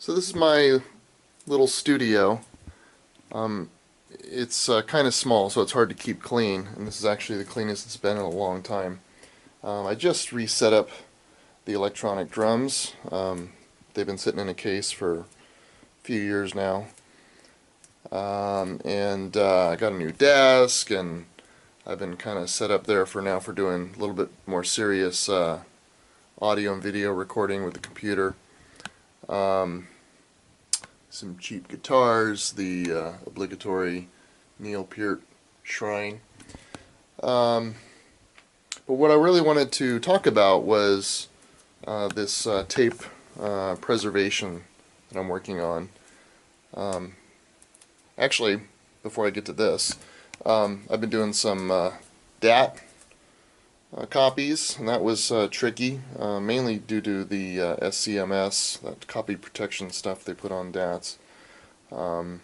So this is my little studio. It's kind of small, so it's hard to keep clean, and this is actually the cleanest it's been in a long time. I just reset up the electronic drums. They've been sitting in a case for a few years now. I got a new desk, and I've been kind of set up there for now for doing a little bit more serious audio and video recording with the computer. Some cheap guitars, the obligatory Neil Peart Shrine. But what I really wanted to talk about was this tape preservation that I'm working on. Actually, before I get to this, I've been doing some DAT copies, and that was tricky, mainly due to the SCMS, that copy protection stuff they put on DATs. So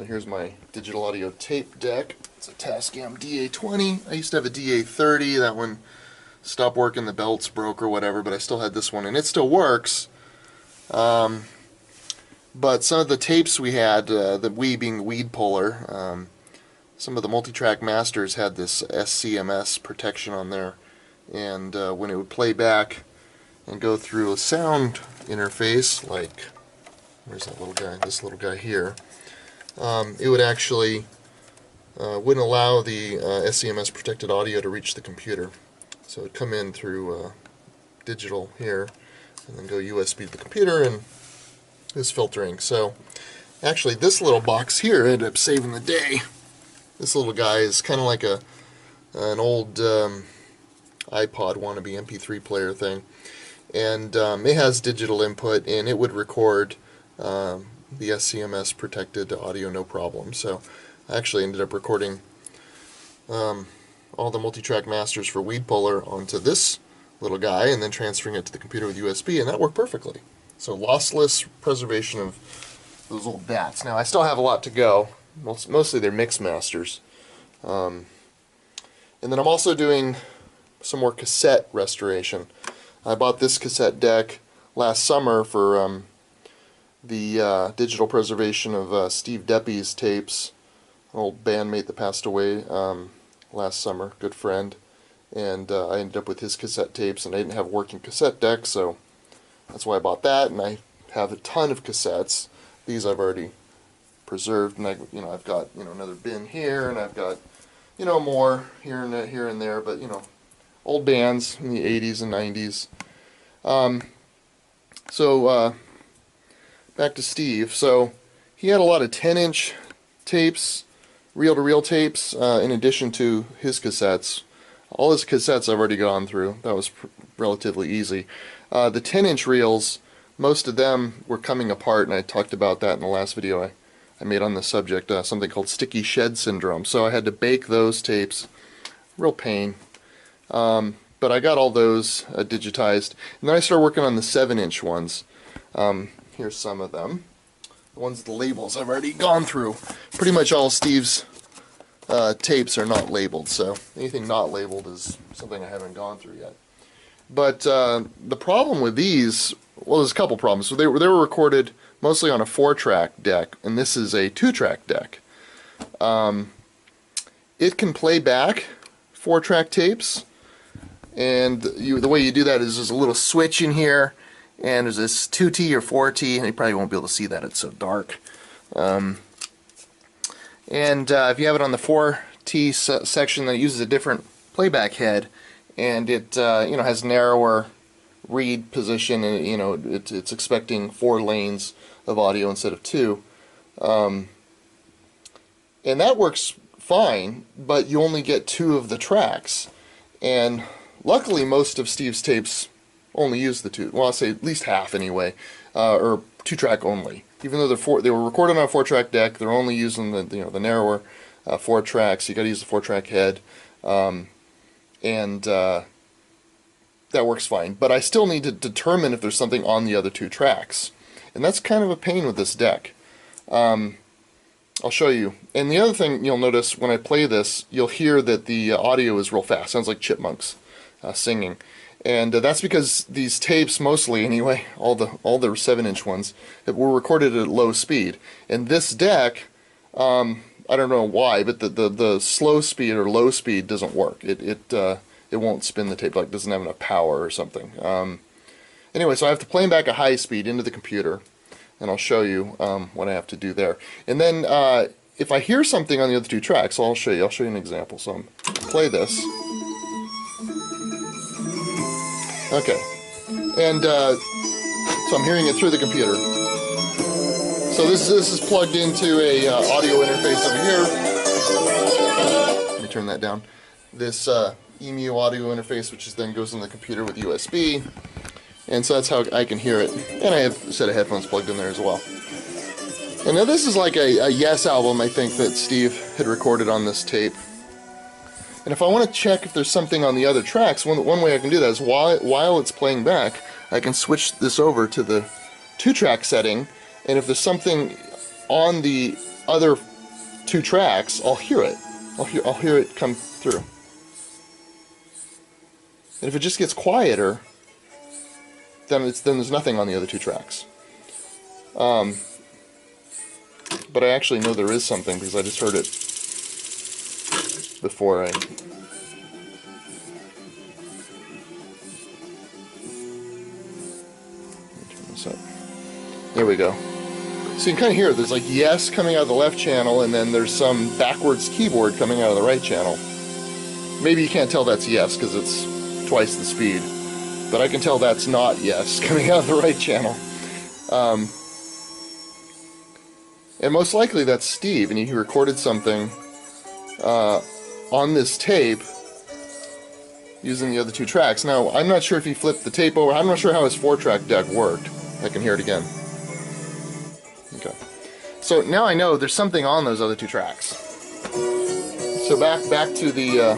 here's my digital audio tape deck. It's a Tascam DA20. I used to have a DA30. That one stopped working, the belts broke or whatever, but I still had this one, and it still works. But some of the tapes we had, the we being Weed Puller, some of the multi-track masters had this SCMS protection on there, and when it would play back and go through a sound interface, like, where's that little guy, this little guy here, it would actually, wouldn't allow the SCMS protected audio to reach the computer. So it would come in through digital here, and then go USB to the computer, and it's filtering. So actually this little box here ended up saving the day. This little guy is kind of like an old iPod wannabe MP3 player thing, and it has digital input, and it would record the SCMS protected audio no problem. So I actually ended up recording all the multi-track masters for Weed Puller onto this little guy, and then transferring it to the computer with USB, and that worked perfectly. So lossless preservation of those old DATs. Now I still have a lot to go. Mostly they're mix masters. And then I'm also doing some more cassette restoration. I bought this cassette deck last summer for the digital preservation of Steve Deppe's tapes, an old bandmate that passed away last summer, good friend. And I ended up with his cassette tapes, and I didn't have a working cassette deck, so that's why I bought that. And I have a ton of cassettes. These I've already preserved, and I've got another bin here, and I've got more here and there, but old bands in the 80s and 90s. Back to Steve. So he had a lot of 10-inch tapes, reel-to-reel tapes, in addition to his cassettes. All his cassettes I've already gone through. That was relatively easy. The 10-inch reels, most of them were coming apart, and I talked about that in the last video I made on the subject, something called sticky shed syndrome. So I had to bake those tapes. Real pain. But I got all those digitized. And then I started working on the 7-inch ones. Here's some of them. The ones with the labels I've already gone through. Pretty much all Steve's tapes are not labeled, so anything not labeled is something I haven't gone through yet. But the problem with these, well, there's a couple problems. So they were recorded mostly on a 4-track deck, and this is a 2-track deck. It can play back 4-track tapes, and the way you do that is there's a little switch in here, and there's this 2T or 4T, and you probably won't be able to see that, it's so dark. If you have it on the 4T section, that uses a different playback head, and it has narrower read position, and it's expecting 4 lanes of audio instead of 2, and that works fine, but you only get 2 of the tracks. And luckily most of Steve's tapes only use the 2, well, I'll say at least half anyway, or 2-track only. Even though they were recorded on a 4-track deck, they're only using the narrower 4 tracks. You got to use the 4-track head, that works fine. But I still need to determine if there's something on the other 2 tracks, and that's kind of a pain with this deck. I'll show you. And the other thing you'll notice when I play this, you'll hear that the audio is real fast. Sounds like chipmunks singing. And that's because these tapes, mostly anyway, all the 7-inch ones, were recorded at low speed. And this deck, I don't know why, but the slow speed or low speed doesn't work. It won't spin the tape, like doesn't have enough power or something. Anyway, so I have to play them back at high speed into the computer, and I'll show you what I have to do there. And then if I hear something on the other two tracks, I'll show you. I'll show you an example. So I'll play this. Okay, and so I'm hearing it through the computer. So this is plugged into a audio interface over here. Let me turn that down. This EMU audio interface, which then goes in the computer with USB, and so that's how I can hear it. And I have a set of headphones plugged in there as well. And now this is like a Yes album, I think, that Steve had recorded on this tape. And if I want to check if there's something on the other tracks, one way I can do that is while it's playing back, I can switch this over to the 2-track setting, and if there's something on the other 2 tracks, I'll hear it. I'll hear it come through. And if it just gets quieter, then there's nothing on the other 2 tracks. But I actually know there is something because I just heard it before I... Let me turn this up. There we go. So you can kind of hear it. There's like Yes coming out of the left channel, and then there's some backwards keyboard coming out of the right channel. Maybe you can't tell that's Yes because it's twice the speed, but I can tell that's not Yes coming out of the right channel. And most likely that's Steve, and he recorded something on this tape using the other 2 tracks. Now, I'm not sure if he flipped the tape over. I'm not sure how his 4-track deck worked. I can hear it again. Okay. So now I know there's something on those other 2 tracks. So back to the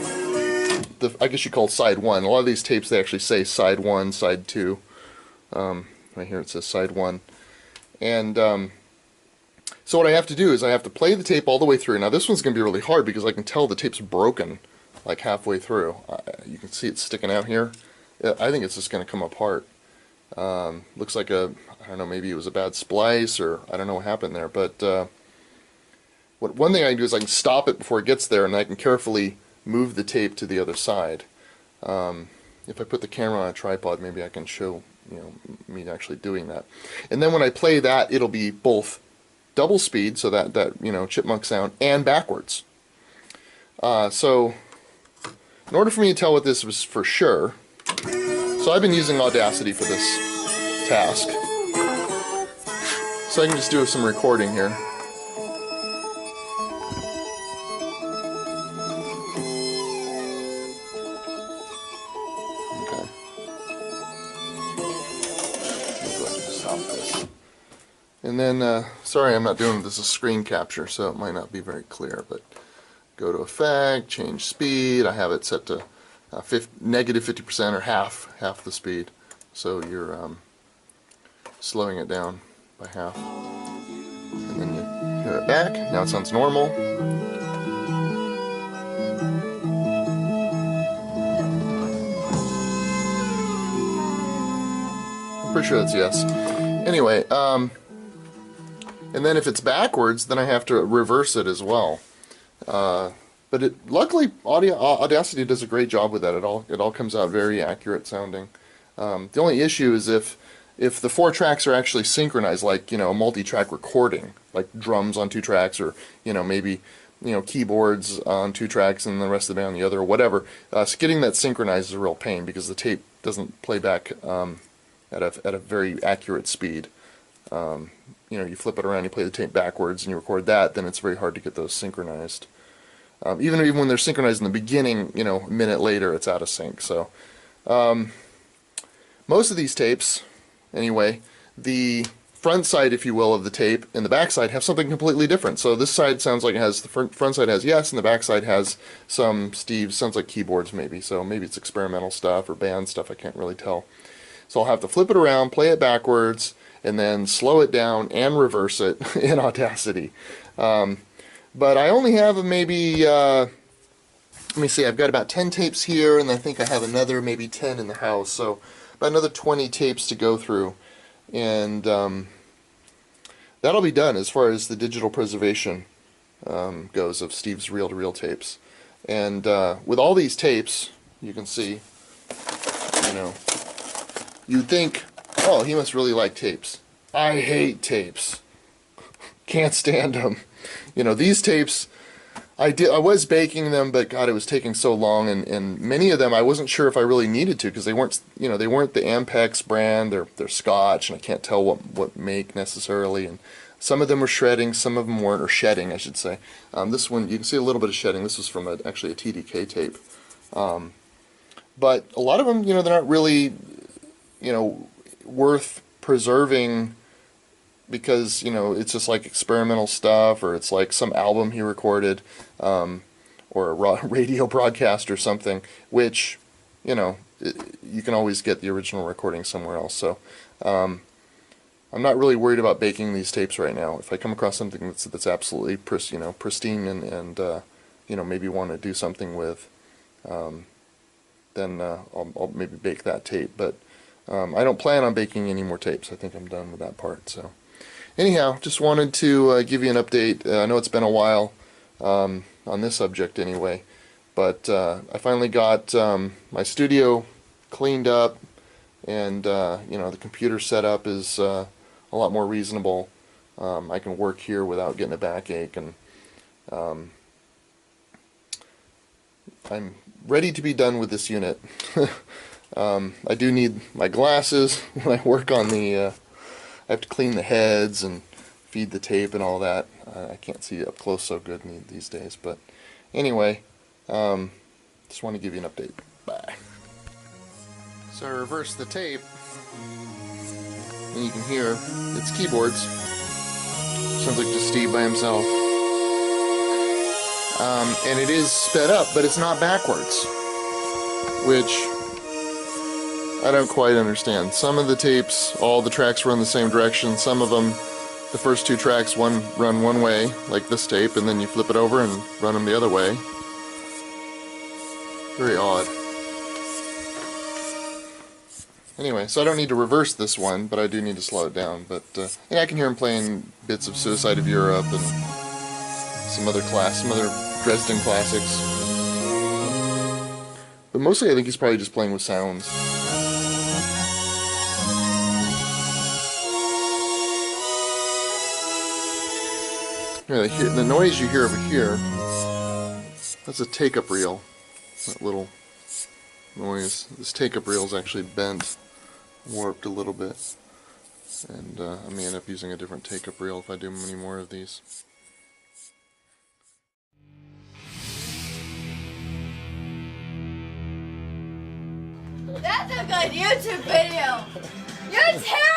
I guess you call it side 1. A lot of these tapes, they actually say side 1, side 2. Right here it says side 1. And so what I have to do is I have to play the tape all the way through. Now this one's going to be really hard because I can tell the tape's broken like halfway through. You can see it sticking out here. I think it's just going to come apart. Looks like I don't know, maybe it was a bad splice, or I don't know what happened there. But one thing I can do is I can stop it before it gets there, and I can carefully move the tape to the other side. If I put the camera on a tripod, maybe I can show me actually doing that. And then when I play that, it'll be both double speed, so that chipmunk sound, and backwards. So in order for me to tell what this was for sure, so I've been using Audacity for this task. So I can just do some recording here. Okay. Maybe I can stop this. And then, sorry I'm not doing this as a screen capture, so it might not be very clear, but go to Effect, change speed. I have it set to negative 50% or half the speed, so you're slowing it down by half. And then you hear it back. Now it sounds normal. I'm pretty sure that's Yes. Anyway, and then if it's backwards, then I have to reverse it as well. But luckily, Audacity does a great job with that. It all comes out very accurate sounding. The only issue is if the 4 tracks are actually synchronized, like a multi-track recording, like drums on 2 tracks, or maybe keyboards on 2 tracks and the rest of the band on the other, or whatever. So getting that synchronized is a real pain because the tape doesn't play back at a very accurate speed. You flip it around, you play the tape backwards, and you record that, then it's very hard to get those synchronized. Even when they're synchronized in the beginning, a minute later, it's out of sync. So most of these tapes, anyway, the front side, if you will, of the tape and the back side have something completely different. So this side sounds like it has, the front side has Yes, and the back side has some Steve, sounds like keyboards maybe. So maybe it's experimental stuff or band stuff, I can't really tell. So I'll have to flip it around, play it backwards, and then slow it down and reverse it in Audacity. But I only have maybe let me see, I've got about 10 tapes here, and I think I have another maybe 10 in the house, so about another 20 tapes to go through. And that'll be done as far as the digital preservation goes of Steve's reel-to-reel tapes. And with all these tapes, you can see, you know, you'd think, oh, he must really like tapes. I hate tapes. Can't stand them. You know, these tapes, I was baking them, but God, it was taking so long, and many of them I wasn't sure if I really needed to, because they weren't, you know, they weren't the Ampex brand. They're Scotch, and I can't tell what make necessarily. And some of them were shredding, some of them weren't, or shedding, I should say. This one, you can see a little bit of shedding. This was from actually a TDK tape. But a lot of them, you know, they're not really, you know, worth preserving, because, you know, it's just like experimental stuff, or it's like some album he recorded, or a radio broadcast or something, which, you know, you can always get the original recording somewhere else. So I'm not really worried about baking these tapes right now. If I come across something that's absolutely pristine and you know, maybe want to do something with, then I'll maybe bake that tape. But I don't plan on baking any more tapes. I think I'm done with that part. So anyhow, just wanted to give you an update. I know it's been a while on this subject anyway, but I finally got my studio cleaned up, and you know, the computer setup is a lot more reasonable. I can work here without getting a backache, and I'm ready to be done with this unit. I do need my glasses when I work on the I have to clean the heads and feed the tape and all that. I can't see up close so good these days, but anyway, just want to give you an update. Bye. So I reverse the tape, and you can hear it's keyboards. Sounds like just Steve by himself. And it is sped up, but it's not backwards, which I don't quite understand. Some of the tapes, all the tracks run the same direction. Some of them, the first two tracks run one way, like this tape, and then you flip it over and run them the other way. Very odd. Anyway, so I don't need to reverse this one, but I do need to slow it down. But yeah, I can hear him playing bits of Suicide of Europe and some other Dresden classics. But mostly I think he's probably just playing with sounds. Yeah, the noise you hear over here, that's a take-up reel. That little noise. This take-up reel is actually bent, warped a little bit. And I may end up using a different take-up reel if I do many more of these. That's a good YouTube video! You're terrible!